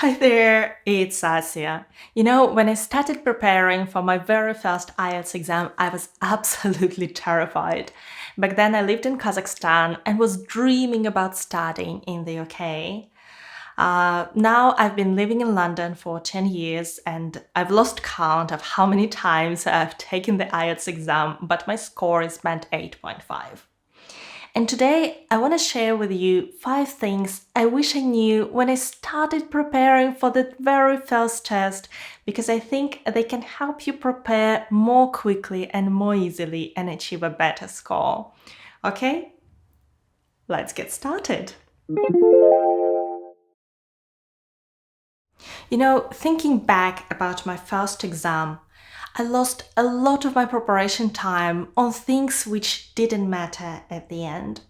Hi there, it's Asia. When I started preparing for my very first IELTS exam, I was absolutely terrified. Back then, I lived in Kazakhstan and was dreaming about studying in the UK. Now, I've been living in London for 10 years and I've lost count of how many times I've taken the IELTS exam, but my score is band 8.5. And today I want to share with you 5 things I wish I knew when I started preparing for the very first test because I think they can help you prepare more quickly and more easily and achieve a better score. Okay, let's get started. Thinking back about my first exam, I lost a lot of my preparation time on things which didn't matter at the end.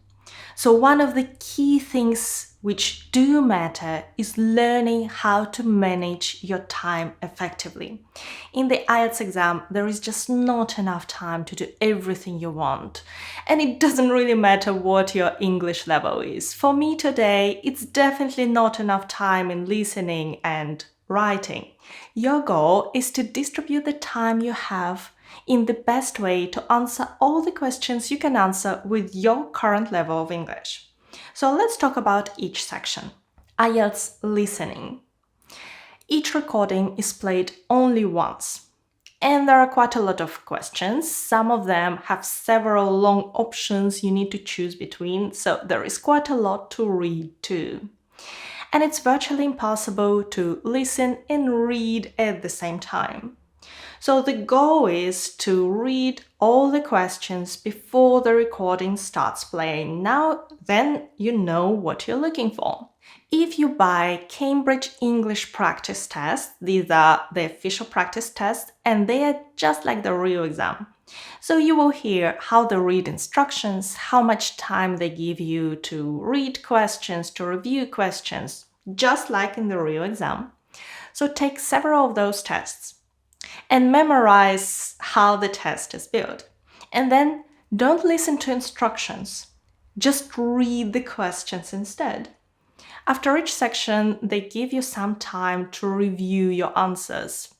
So, one of the key things which do matter is learning how to manage your time effectively. In the IELTS exam, there is just not enough time to do everything you want. And it doesn't really matter what your English level is. For me today, it's definitely not enough time in listening and writing. Your goal is to distribute the time you have in the best way to answer all the questions you can answer with your current level of English. So let's talk about each section. IELTS listening. Each recording is played only once. And there are quite a lot of questions. Some of them have several long options you need to choose between, so there is quite a lot to read too. And it's virtually impossible to listen and read at the same time. So the goal is to read all the questions before the recording starts playing. Now, then you know what you're looking for. If you buy Cambridge English practice tests, these are the official practice tests, and they are just like the real exam. So you will hear how they read instructions, how much time they give you to read questions, to review questions, just like in the real exam. So take several of those tests and memorize how the test is built. And then don't listen to instructions. Just read the questions instead. After each section, they give you some time to review your answers.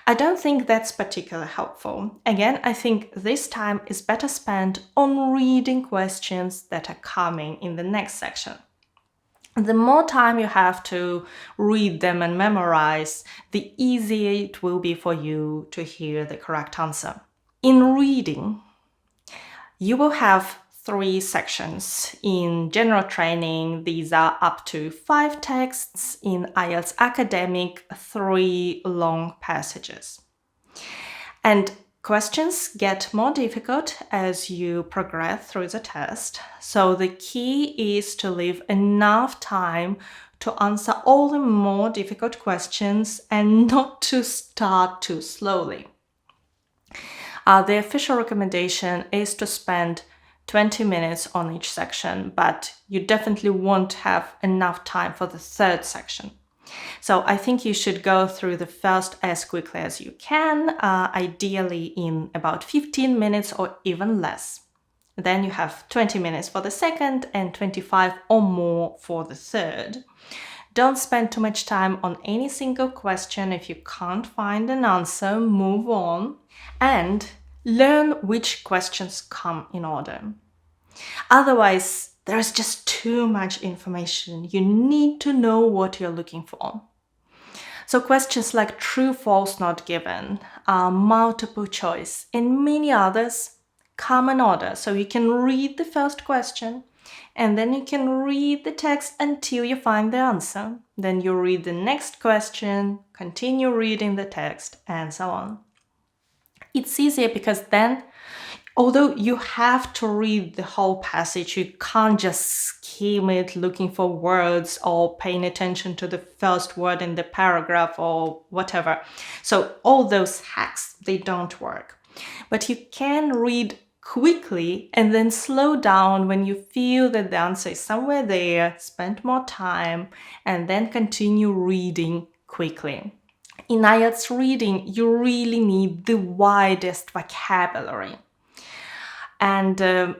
I don't think that's particularly helpful. Again, I think this time is better spent on reading questions that are coming in the next section. The more time you have to read them and memorize, the easier it will be for you to hear the correct answer. In reading, you will have 3 sections. In general training, these are up to 5 texts. In IELTS academic, 3 long passages. And questions get more difficult as you progress through the test. So the key is to leave enough time to answer all the more difficult questions and not to start too slowly. The official recommendation is to spend 20 minutes on each section, but you definitely won't have enough time for the 3rd section. So I think you should go through the first as quickly as you can, ideally in about 15 minutes or even less. Then you have 20 minutes for the second and 25 or more for the third. Don't spend too much time on any single question. If you can't find an answer, move on and learn which questions come in order. Otherwise, there's just too much information. You need to know what you're looking for. So questions like true, false, not given, multiple choice, and many others come in order. So you can read the first question, and then you can read the text until you find the answer. Then you read the next question, continue reading the text, and so on. It's easier because then, although you have to read the whole passage, you can't just skim it looking for words or paying attention to the first word in the paragraph or whatever. So all those hacks, they don't work. But you can read quickly and then slow down when you feel that the answer is somewhere there, spend more time, and then continue reading quickly. In IELTS reading, you really need the widest vocabulary. And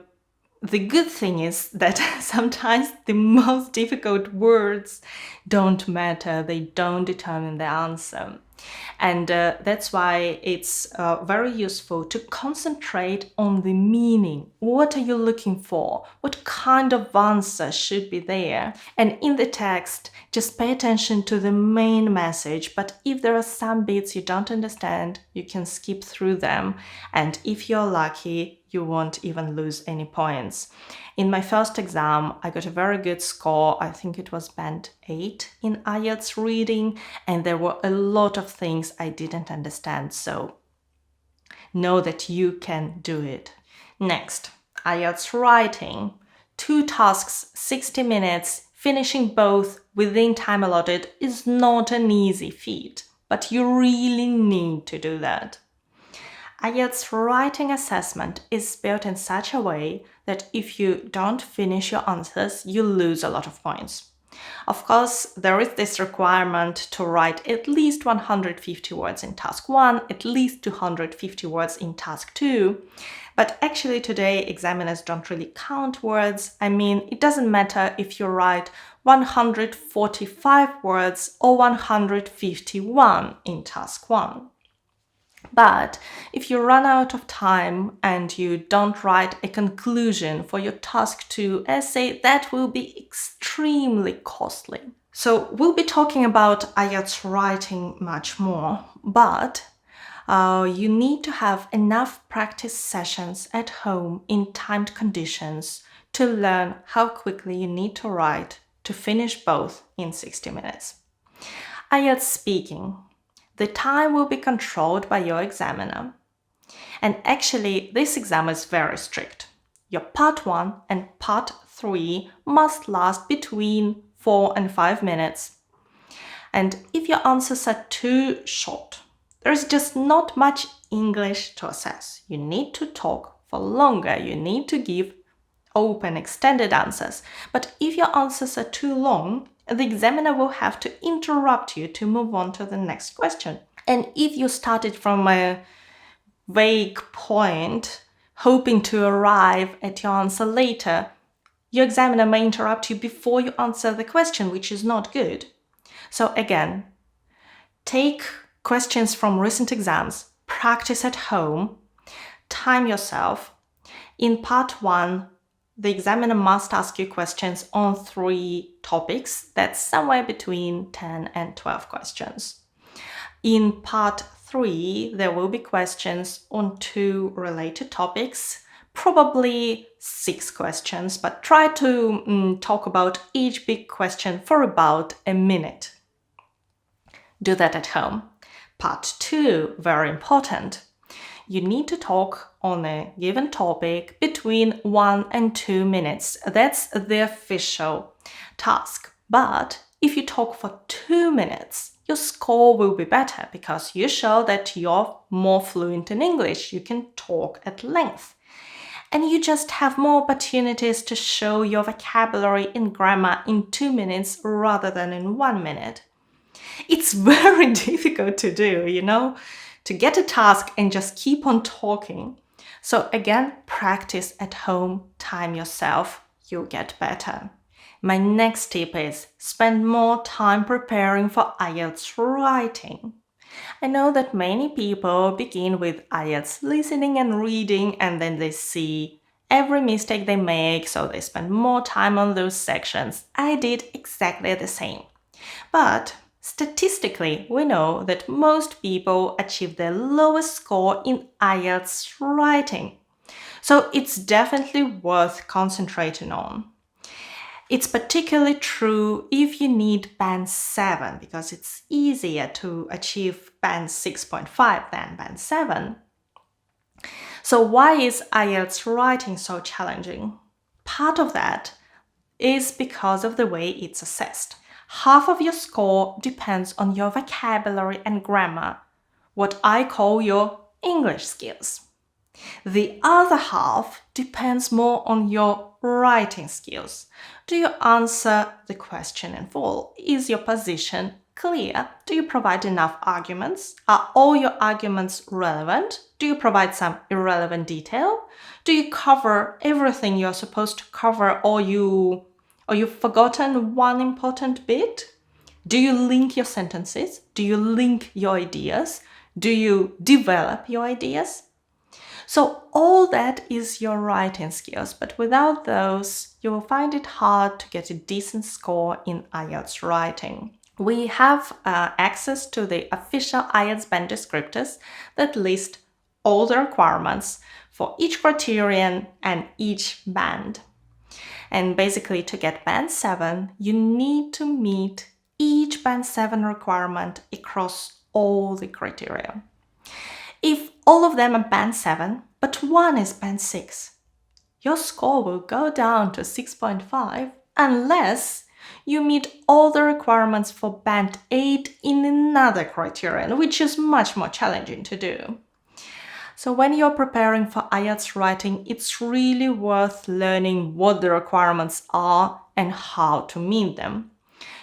The good thing is that sometimes the most difficult words don't matter, they don't determine the answer. And that's why it's very useful to concentrate on the meaning. What are you looking for? What kind of answer should be there? And in the text, just pay attention to the main message. But if there are some bits you don't understand, you can skip through them. And if you're lucky, you won't even lose any points. In my first exam, I got a very good score. I think it was band 8 in IELTS reading, and there were a lot of things I didn't understand. So know that you can do it. Next, IELTS writing. 2 tasks, 60 minutes, finishing both within time allotted is not an easy feat, but you really need to do that. IELTS writing assessment is built in such a way that if you don't finish your answers, you lose a lot of points. Of course, there is this requirement to write at least 150 words in task 1, at least 250 words in task 2. But actually today, examiners don't really count words. I mean, it doesn't matter if you write 145 words or 151 in task 1. But if you run out of time and you don't write a conclusion for your task 2 essay, that will be extremely costly. So we'll be talking about IELTS writing much more, but you need to have enough practice sessions at home in timed conditions to learn how quickly you need to write to finish both in 60 minutes. IELTS speaking. The time will be controlled by your examiner. And actually, this exam is very strict. Your part 1 and part 3 must last between 4 and 5 minutes. And if your answers are too short, there is just not much English to assess. You need to talk for longer. You need to give open, extended answers. But if your answers are too long, the examiner will have to interrupt you to move on to the next question. And if you started from a vague point, hoping to arrive at your answer later, your examiner may interrupt you before you answer the question, which is not good. So again, take questions from recent exams, practice at home, time yourself. In part 1, the examiner must ask you questions on 3 topics. That's somewhere between 10 and 12 questions. In part 3, there will be questions on 2 related topics, probably 6 questions, but try to talk about each big question for about a minute. Do that at home. Part 2, very important. You need to talk on a given topic between 1 and 2 minutes. That's the official task. But if you talk for 2 minutes, your score will be better because you show that you're more fluent in English. You can talk at length. And you just have more opportunities to show your vocabulary and grammar in 2 minutes rather than in 1 minute. It's very difficult to do, to get a task and just keep on talking. So again, practice at home, time yourself, you'll get better. My next tip is spend more time preparing for IELTS writing. I know that many people begin with IELTS listening and reading, and then they see every mistake they make, so they spend more time on those sections. I did exactly the same. But statistically, we know that most people achieve their lowest score in IELTS writing. So it's definitely worth concentrating on. It's particularly true if you need band 7 because it's easier to achieve band 6.5 than band 7. So why is IELTS writing so challenging? Part of that is because of the way it's assessed. Half of your score depends on your vocabulary and grammar, what I call your English skills. The other half depends more on your writing skills. Do you answer the question in full? Is your position clear? Do you provide enough arguments? Are all your arguments relevant? Do you provide some irrelevant detail? Do you cover everything you're supposed to cover, or you've forgotten one important bit? Do you link your sentences? Do you link your ideas? Do you develop your ideas? So all that is your writing skills, but without those, you will find it hard to get a decent score in IELTS writing. We have access to the official IELTS band descriptors that list all the requirements for each criterion and each band. And basically, to get band 7, you need to meet each band 7 requirement across all the criteria. If all of them are band 7, but one is band 6, your score will go down to 6.5 unless you meet all the requirements for band 8 in another criterion, which is much more challenging to do. So when you're preparing for IELTS writing, it's really worth learning what the requirements are and how to meet them.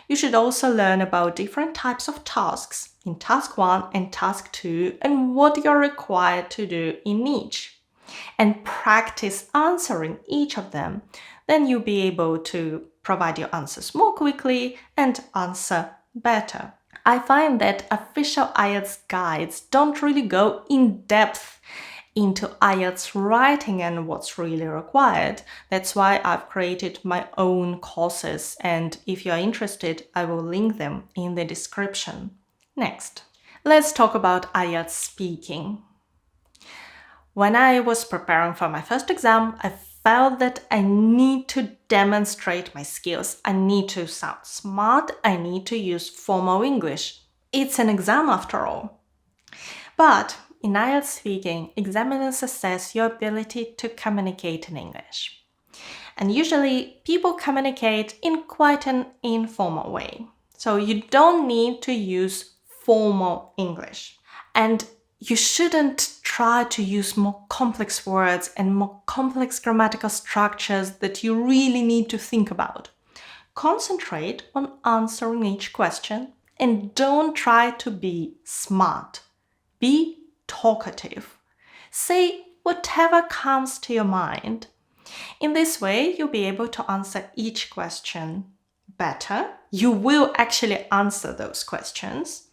You should also learn about different types of tasks in Task 1 and Task 2 and what you're required to do in each. And practice answering each of them. Then you'll be able to provide your answers more quickly and answer better. I find that official IELTS guides don't really go in depth into IELTS writing and what's really required. That's why I've created my own courses, and if you're interested, I will link them in the description. Next, let's talk about IELTS speaking. When I was preparing for my first exam, I felt that I need to demonstrate my skills. I need to sound smart. I need to use formal English. It's an exam after all. But in IELTS speaking, examiners assess your ability to communicate in English. And usually people communicate in quite an informal way. So you don't need to use formal English. And you shouldn't try to use more complex words and more complex grammatical structures that you really need to think about. Concentrate on answering each question and don't try to be smart. Be talkative. Say whatever comes to your mind. In this way, you'll be able to answer each question better. You will actually answer those questions,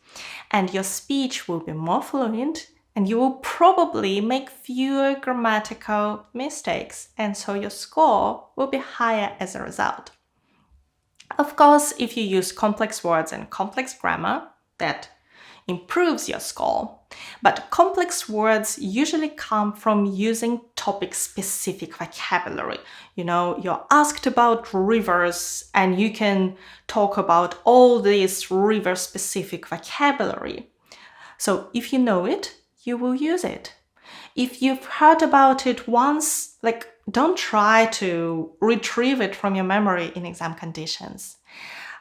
and your speech will be more fluent, and you will probably make fewer grammatical mistakes, and so your score will be higher as a result. Of course, if you use complex words and complex grammar, that improves your score. But complex words usually come from using topic-specific vocabulary. You're asked about rivers and you can talk about all this river-specific vocabulary. So if you know it, you will use it. If you've heard about it once, don't try to retrieve it from your memory in exam conditions.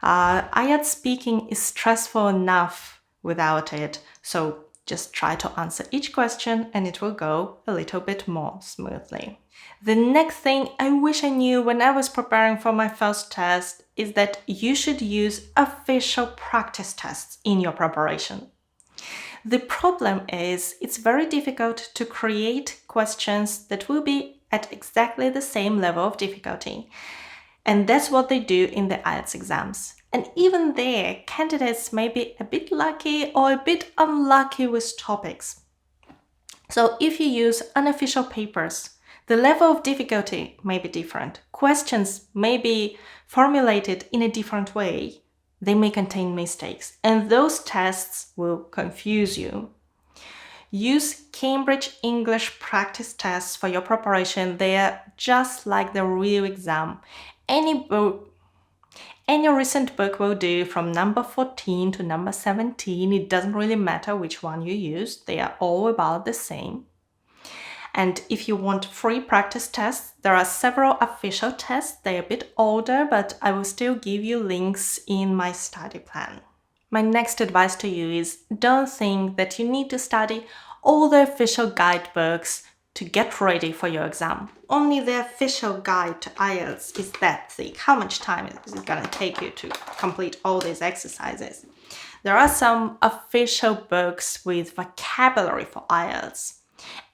IELTS speaking is stressful enough without it, so just try to answer each question and it will go a little bit more smoothly. The next thing I wish I knew when I was preparing for my first test is that you should use official practice tests in your preparation. The problem is it's very difficult to create questions that will be at exactly the same level of difficulty. And that's what they do in the IELTS exams. And even there, candidates may be a bit lucky or a bit unlucky with topics. So if you use unofficial papers, the level of difficulty may be different. Questions may be formulated in a different way. They may contain mistakes, and those tests will confuse you. Use Cambridge English practice tests for your preparation. They are just like the real exam. Any recent book will do, from number 14 to number 17. It doesn't really matter which one you use. They are all about the same. And if you want free practice tests, there are several official tests. They're a bit older, but I will still give you links in my study plan. My next advice to you is don't think that you need to study all the official guidebooks to get ready for your exam. Only the official guide to IELTS is that thick. How much time is it going to take you to complete all these exercises? There are some official books with vocabulary for IELTS,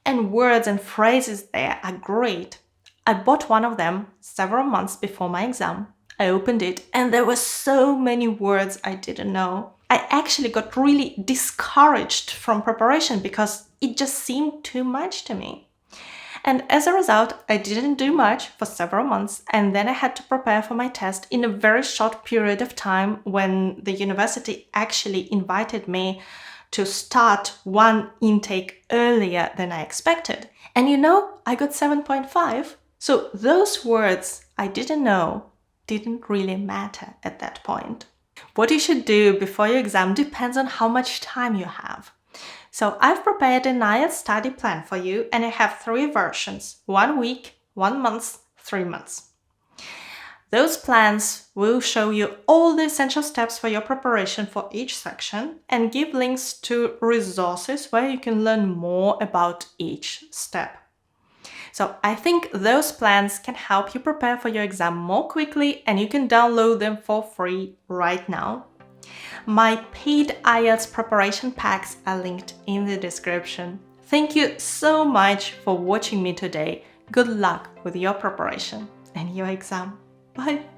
and words and phrases there are great. I bought one of them several months before my exam. I opened it and there were so many words I didn't know. I actually got really discouraged from preparation because it just seemed too much to me. And as a result, I didn't do much for several months, and then I had to prepare for my test in a very short period of time when the university actually invited me to start one intake earlier than I expected. And I got 7.5. So those words I didn't know didn't really matter at that point. What you should do before your exam depends on how much time you have. So I've prepared an IELTS study plan for you, and I have 3 versions: 1 week, 1 month, 3 months. Those plans will show you all the essential steps for your preparation for each section and give links to resources where you can learn more about each step. So I think those plans can help you prepare for your exam more quickly, and you can download them for free right now. My paid IELTS preparation packs are linked in the description. Thank you so much for watching me today. Good luck with your preparation and your exam. Bye!